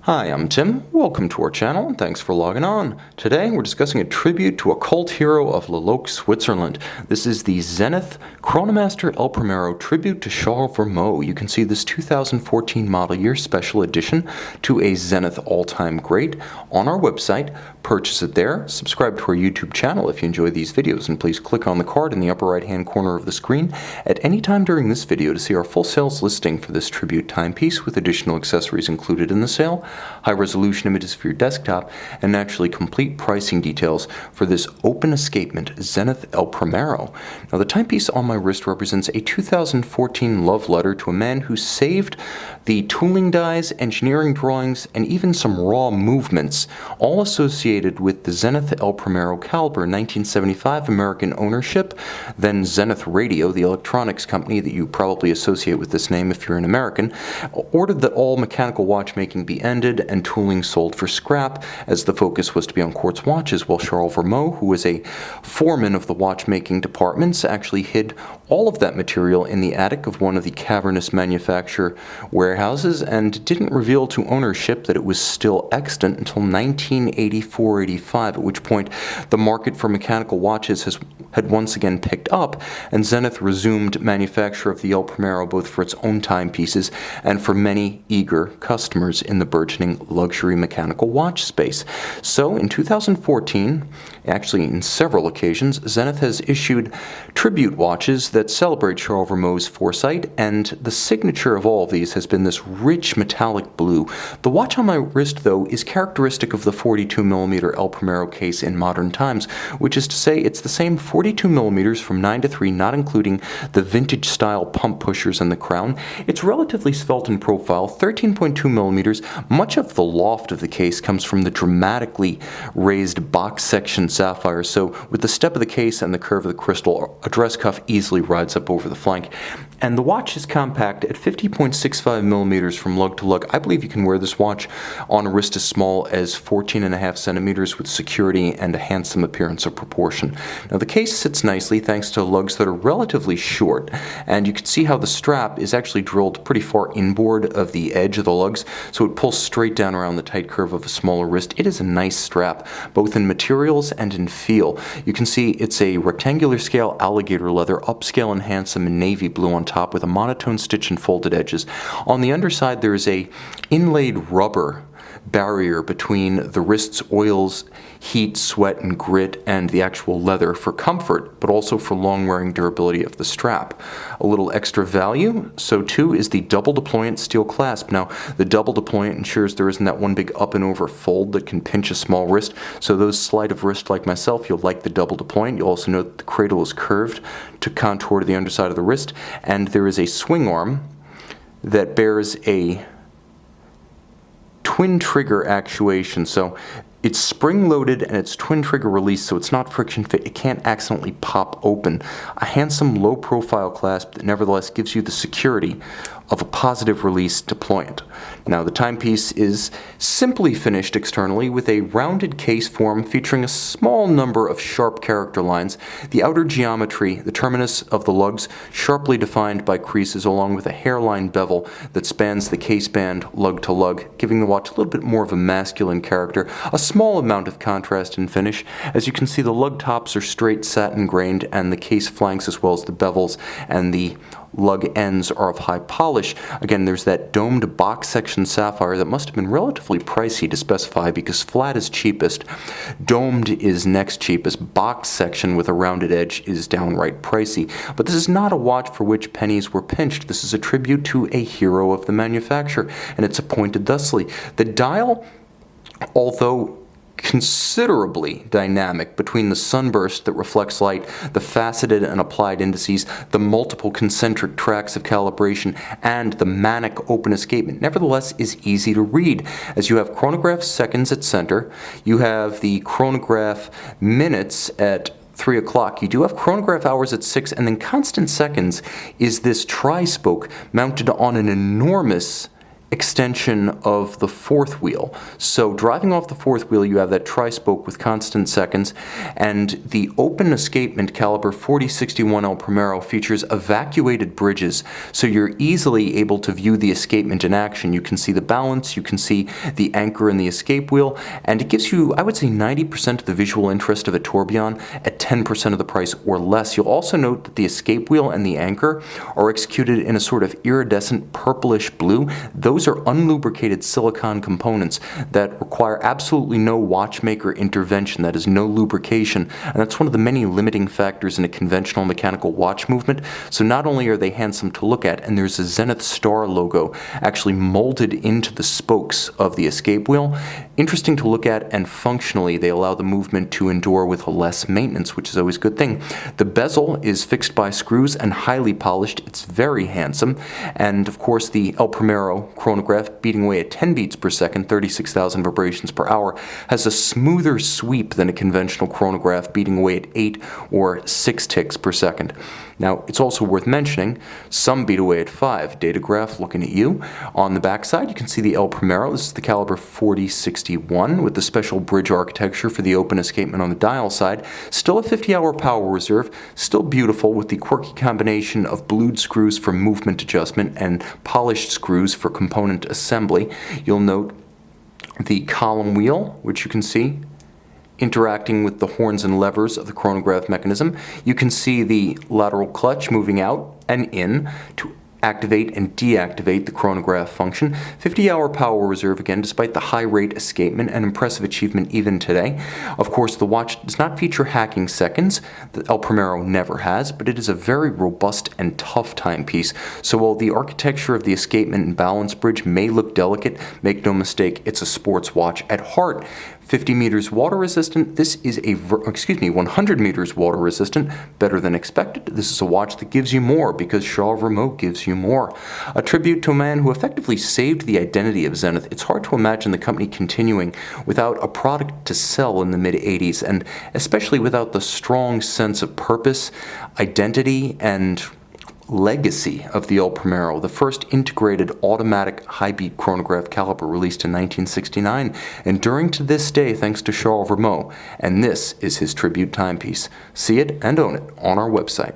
Hi, I'm Tim. Welcome to our channel and thanks for logging on. Today we're discussing a tribute to a cult hero of Laloque, Switzerland. This is the Zenith Chronomaster El Primero tribute to Charles Vermeaux. You can see this 2014 model year special edition to a Zenith all-time great on our website. Purchase it there. Subscribe to our YouTube channel if you enjoy these videos, and please click on the card in the upper right hand corner of the screen at any time during this video to see our full sales listing for this tribute timepiece with additional accessories included in the sale, high-resolution images for your desktop, and naturally complete pricing details for this open escapement Zenith El Primero. Now, the timepiece on my wrist represents a 2014 love letter to a man who saved the tooling dies, engineering drawings, and even some raw movements, all associated with the Zenith El Primero caliber, 1975 American ownership, then Zenith Radio, the electronics company that you probably associate with this name if you're an American, ordered that all mechanical watchmaking be ended and tooling sold for scrap, as the focus was to be on quartz watches, while Charles Vermeaux, who was a foreman of the watchmaking departments, actually hid all of that material in the attic of one of the cavernous manufacturer warehouses and didn't reveal to ownership that it was still extant until 1984-85, at which point the market for mechanical watches had once again picked up, and Zenith resumed manufacture of the El Primero both for its own timepieces and for many eager customers in the burgeoning luxury mechanical watch space. So in 2014, actually in several occasions, Zenith has issued tribute watches that celebrate Charles Vermeaux's foresight, and the signature of all of these has been this rich metallic blue. The watch on my wrist, though, is characteristic of the 42mm El Primero case in modern times, which is to say it's the same 42mm from 9 to 3, not including the vintage style pump pushers and the crown. It's relatively svelte in profile, 13.2mm. Much of the loft of the case comes from the dramatically raised box section sapphire, so with the step of the case and the curve of the crystal, a dress cuff easily rides up over the flank. And the watch is compact at 50.65mm from lug to lug. I believe you can wear this watch on a wrist as small as 14.5 centimeters with security and a handsome appearance of proportion. Now, the case sits nicely thanks to lugs that are relatively short, and you can see how the strap is actually drilled pretty far inboard of the edge of the lugs, so it pulls straight down around the tight curve of a smaller wrist. It is a nice strap, both in materials and in feel. You can see it's a rectangular scale alligator leather, upscale and handsome in navy blue on top with a monotone stitch and folded edges. On the underside there is a inlaid rubber barrier between the wrist's oils, heat, sweat, and grit and the actual leather for comfort, but also for long-wearing durability of the strap. A little extra value, so too, is the double deployant steel clasp. Now, the double deployant ensures there isn't that one big up and over fold that can pinch a small wrist, so those sleight of wrist like myself, you'll like the double deployant. You'll also note that the cradle is curved to contour to the underside of the wrist, and there is a swing arm that bears a twin trigger actuation, so it's spring-loaded and it's twin trigger release, so it's not friction fit. It can't accidentally pop open. A handsome low-profile clasp that nevertheless gives you the security of a positive release deployant. Now, the timepiece is simply finished externally with a rounded case form featuring a small number of sharp character lines. The outer geometry, the terminus of the lugs, sharply defined by creases along with a hairline bevel that spans the case band lug to lug, giving the watch a little bit more of a masculine character. A small amount of contrast in finish. As you can see, the lug tops are straight satin grained, and the case flanks as well as the bevels and the lug ends are of high polish. Again, there's that domed box section sapphire that must have been relatively pricey to specify because flat is cheapest, domed is next cheapest, box section with a rounded edge is downright pricey. But this is not a watch for which pennies were pinched. This is a tribute to a hero of the manufacturer, and it's appointed thusly. The dial, although considerably dynamic between the sunburst that reflects light, the faceted and applied indices, the multiple concentric tracks of calibration, and the manic open escapement, nevertheless is easy to read, as you have chronograph seconds at center, you have the chronograph minutes at 3 o'clock. You do have chronograph hours at 6, and then constant seconds is this tri-spoke mounted on an enormous extension of the fourth wheel. So driving off the fourth wheel, you have that tri-spoke with constant seconds, and the open escapement caliber 4061 El Primero features evacuated bridges, so you're easily able to view the escapement in action. You can see the balance, you can see the anchor and the escape wheel, and it gives you, I would say, 90% of the visual interest of a tourbillon at 10% of the price or less. You'll also note that the escape wheel and the anchor are executed in a sort of iridescent purplish blue. Those are unlubricated silicone components that require absolutely no watchmaker intervention. That is, no lubrication, and that's one of the many limiting factors in a conventional mechanical watch movement. So not only are they handsome to look at, and there's a Zenith star logo actually molded into the spokes of the escape wheel, interesting to look at, and functionally they allow the movement to endure with less maintenance, which is always a good thing. The bezel is fixed by screws and highly polished. It's very handsome, and of course the El Primero chronograph, beating away at 10 beats per second, 36,000 vibrations per hour, has a smoother sweep than a conventional chronograph, beating away at 8 or 6 ticks per second. Now, it's also worth mentioning, some beat away at 5. Datograph looking at you. On the back side, you can see the El Primero. This is the caliber 4061 with the special bridge architecture for the open escapement on the dial side. Still a 50-hour power reserve, still beautiful with the quirky combination of blued screws for movement adjustment and polished screws for component assembly. You'll note the column wheel, which you can see interacting with the horns and levers of the chronograph mechanism. You can see the lateral clutch moving out and in to activate and deactivate the chronograph function. 50-hour power reserve, again, despite the high rate escapement, an impressive achievement even today. Of course, the watch does not feature hacking seconds. The El Primero never has, but it is a very robust and tough timepiece. So while the architecture of the escapement and balance bridge may look delicate, make no mistake, it's a sports watch at heart. 50 meters water resistant. This is 100 meters water resistant. Better than expected. This is a watch that gives you more because Charles Remote gives you more. A tribute to a man who effectively saved the identity of Zenith. It's hard to imagine the company continuing without a product to sell in the mid-80s, and especially without the strong sense of purpose, identity, and legacy of the El Primero, the first integrated automatic high-beat chronograph caliber released in 1969, enduring to this day thanks to Charles Remote, and this is his tribute timepiece. See it and own it on our website.